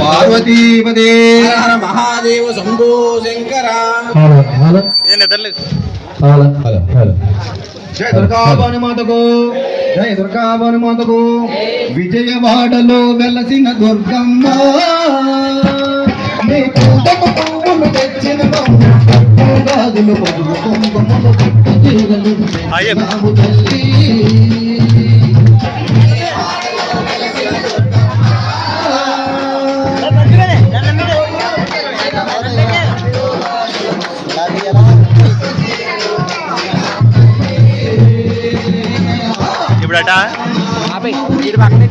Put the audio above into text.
పార్వతీపదే మహాదేవ శంభో శంకర. జయ దుర్గాభాను మాతకు, జయ దుర్గాభాను మాతకు. విజయవాడలో వెలసిన దుర్గమ్మ తెచ్చిన గాజులు పదులు కుంకుమలు పట్టు చీరలు తల్లి. ఇప్పుడట ఇది పక్కన